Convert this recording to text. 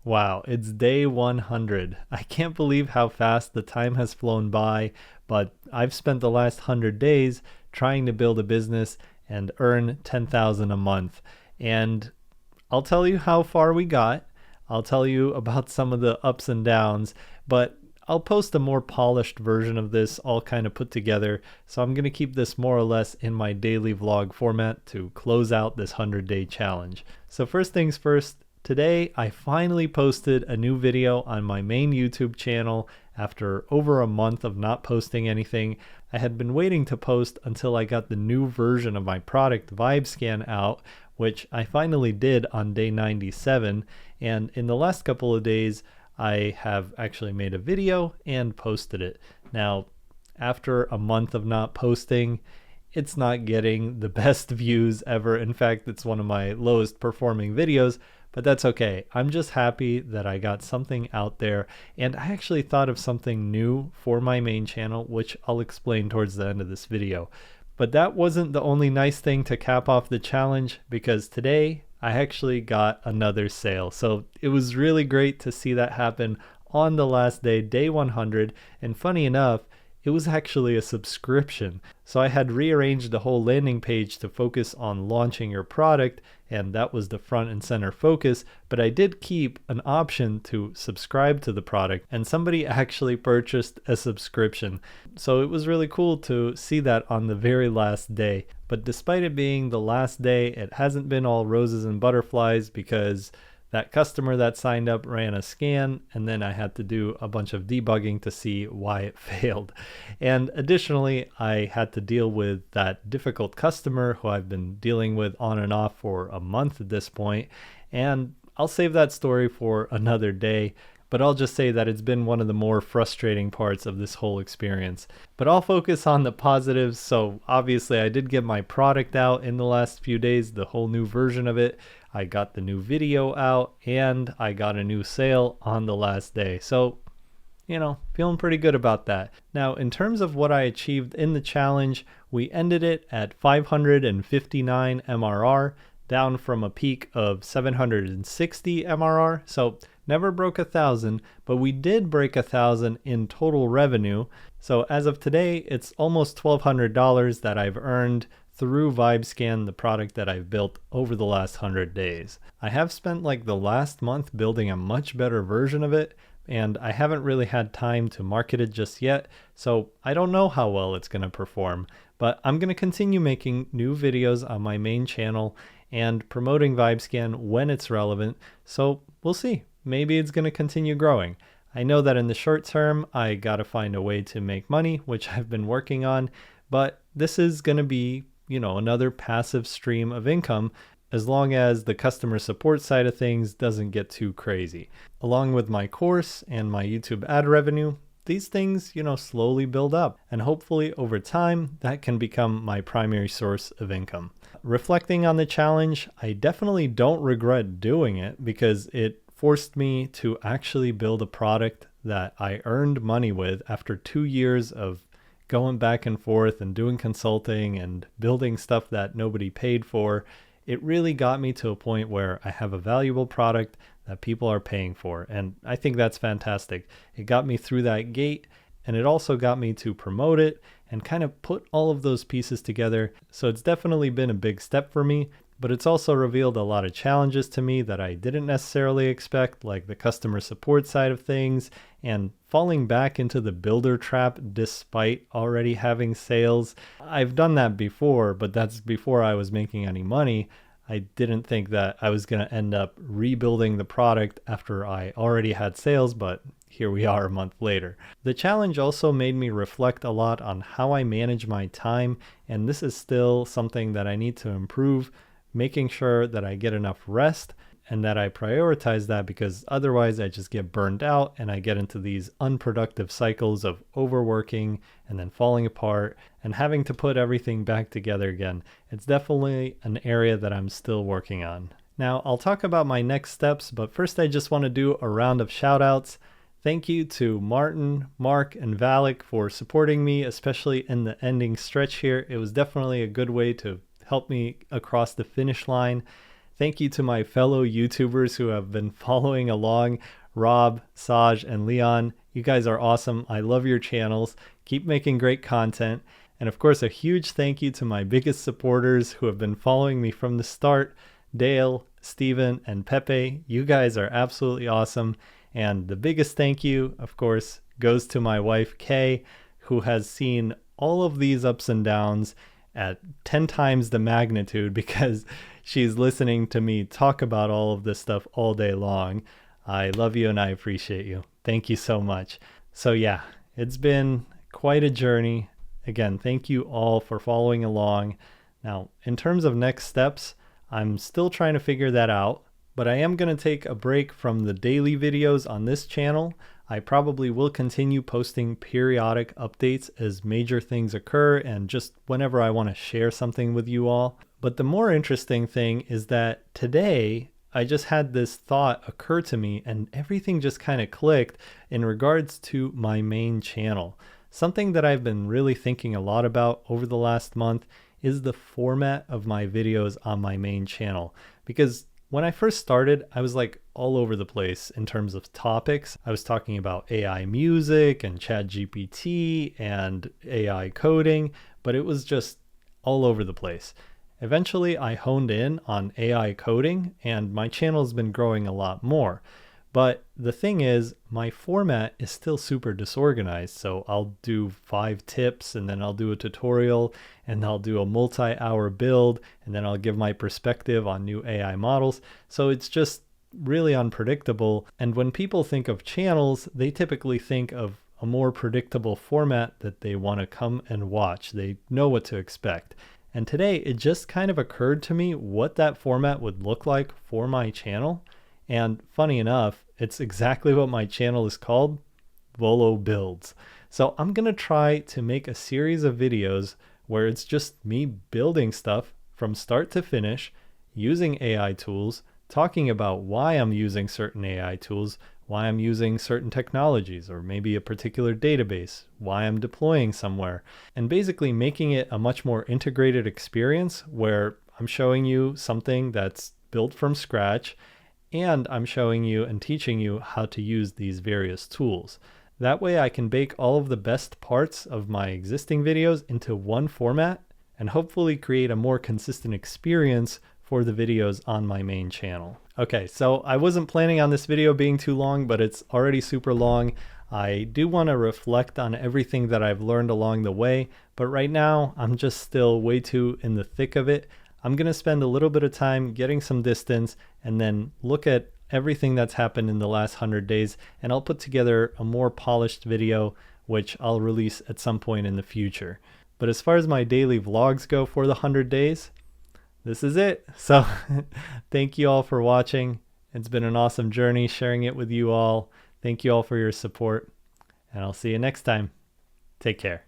Wow, it's day 100. I can't believe how fast the time has flown by, but I've spent the last 100 days trying to build a business and earn 10,000 a month. And I'll tell you how far we got. I'll tell you about some of the ups and downs, but I'll post a more polished version of this all kind of put together. So I'm going to keep this more or less in my daily vlog format to close out this 100-day challenge. So first things first, today I finally posted a new video on my main YouTube channel after over a month of not posting anything. I had been waiting to post until I got the new version of my product VibeScan out, which I finally did on day 97. And in the last couple of days, I have actually made a video and posted it. Now, after a month of not posting, it's not getting the best views ever. In fact, it's one of my lowest performing videos, but that's okay. I'm just happy that I got something out there, and I actually thought of something new for my main channel, which I'll explain towards the end of this video. But that wasn't the only nice thing to cap off the challenge, because today I actually got another sale. So it was really great to see that happen on the last day, day 100. And funny enough, it was actually a subscription. So I had rearranged the whole landing page to focus on launching your product, and that was the front and center focus, but I did keep an option to subscribe to the product, and somebody actually purchased a subscription. So it was really cool to see that on the very last day. But despite it being the last day, it hasn't been all roses and butterflies, because that customer that signed up ran a scan, and then I had to do a bunch of debugging to see why it failed. And additionally, I had to deal with that difficult customer who I've been dealing with on and off for a month at this point. And I'll save that story for another day, but I'll just say that it's been one of the more frustrating parts of this whole experience. But I'll focus on the positives. So obviously I did get my product out in the last few days, the whole new version of it. I got the new video out, and I got a new sale on the last day. So, feeling pretty good about that. Now, in terms of what I achieved in the challenge, we ended it at 559 MRR, down from a peak of 760 MRR. So never broke 1,000, but we did break 1,000 in total revenue. So as of today, it's almost $1,200 that I've earned through VibeScan, the product that I've built over the last 100 days. I have spent like the last month building a much better version of it, and I haven't really had time to market it just yet, so I don't know how well it's going to perform. But I'm going to continue making new videos on my main channel and promoting VibeScan when it's relevant, so we'll see. Maybe it's going to continue growing. I know that in the short term, I got to find a way to make money, which I've been working on, but this is going to be another passive stream of income, as long as the customer support side of things doesn't get too crazy. Along with my course and my YouTube ad revenue, these things, slowly build up, and hopefully over time that can become my primary source of income. Reflecting on the challenge, I definitely don't regret doing it, because it forced me to actually build a product that I earned money with after 2 years of going back and forth and doing consulting and building stuff that nobody paid for. It really got me to a point where I have a valuable product that people are paying for. And I think that's fantastic. It got me through that gate, and it also got me to promote it and kind of put all of those pieces together. So it's definitely been a big step for me, but it's also revealed a lot of challenges to me that I didn't necessarily expect, like the customer support side of things and falling back into the builder trap despite already having sales. I've done that before, but that's before I was making any money. I didn't think that I was going to end up rebuilding the product after I already had sales, but here we are a month later. The challenge also made me reflect a lot on how I manage my time, and this is still something that I need to improve, making sure that I get enough rest and that I prioritize that, because otherwise I just get burned out and I get into these unproductive cycles of overworking and then falling apart and having to put everything back together again. It's definitely an area that I'm still working on. Now, I'll talk about my next steps, but first I just want to do a round of shout outs. Thank you to Martin, Mark, and Valak for supporting me, especially in the ending stretch here. It was definitely a good way to help me across the finish line. Thank you to my fellow YouTubers who have been following along, Rob, Saj, and Leon. You guys are awesome. I love your channels. Keep making great content. And of course, a huge thank you to my biggest supporters who have been following me from the start, Dale, Steven, and Pepe. You guys are absolutely awesome. And the biggest thank you, of course, goes to my wife, Kay, who has seen all of these ups and downs at 10 times the magnitude because she's listening to me talk about all of this stuff all day long. I love you and I appreciate you. Thank you so much. So yeah, it's been quite a journey. Again, thank you all for following along. Now, in terms of next steps, I'm still trying to figure that out, but I am going to take a break from the daily videos on this channel. I probably will continue posting periodic updates as major things occur and just whenever I want to share something with you all. But the more interesting thing is that today I just had this thought occur to me and everything just kind of clicked in regards to my main channel. Something that I've been really thinking a lot about over the last month is the format of my videos on my main channel. Because when I first started, I was like all over the place in terms of topics. I was talking about AI music and ChatGPT and AI coding, but it was just all over the place. Eventually, I honed in on AI coding and my channel has been growing a lot more. But the thing is, my format is still super disorganized. So I'll do 5 tips and then I'll do a tutorial and I'll do a multi-hour build and then I'll give my perspective on new AI models. So it's just really unpredictable. And when people think of channels, they typically think of a more predictable format that they want to come and watch. They know what to expect. And today it just kind of occurred to me what that format would look like for my channel. And funny enough, it's exactly what my channel is called, Volo Builds. So I'm going to try to make a series of videos where it's just me building stuff from start to finish, using AI tools, talking about why I'm using certain AI tools, why I'm using certain technologies, or maybe a particular database, why I'm deploying somewhere, and basically making it a much more integrated experience where I'm showing you something that's built from scratch, and I'm showing you and teaching you how to use these various tools. That way I can bake all of the best parts of my existing videos into one format and hopefully create a more consistent experience for the videos on my main channel. Okay, so I wasn't planning on this video being too long, but it's already super long. I do want to reflect on everything that I've learned along the way, but right now I'm just still way too in the thick of it. I'm going to spend a little bit of time getting some distance and then look at everything that's happened in the last 100 days, and I'll put together a more polished video, which I'll release at some point in the future. But as far as my daily vlogs go for the 100 days, this is it. So thank you all for watching. It's been an awesome journey sharing it with you all. Thank you all for your support, and I'll see you next time. Take care.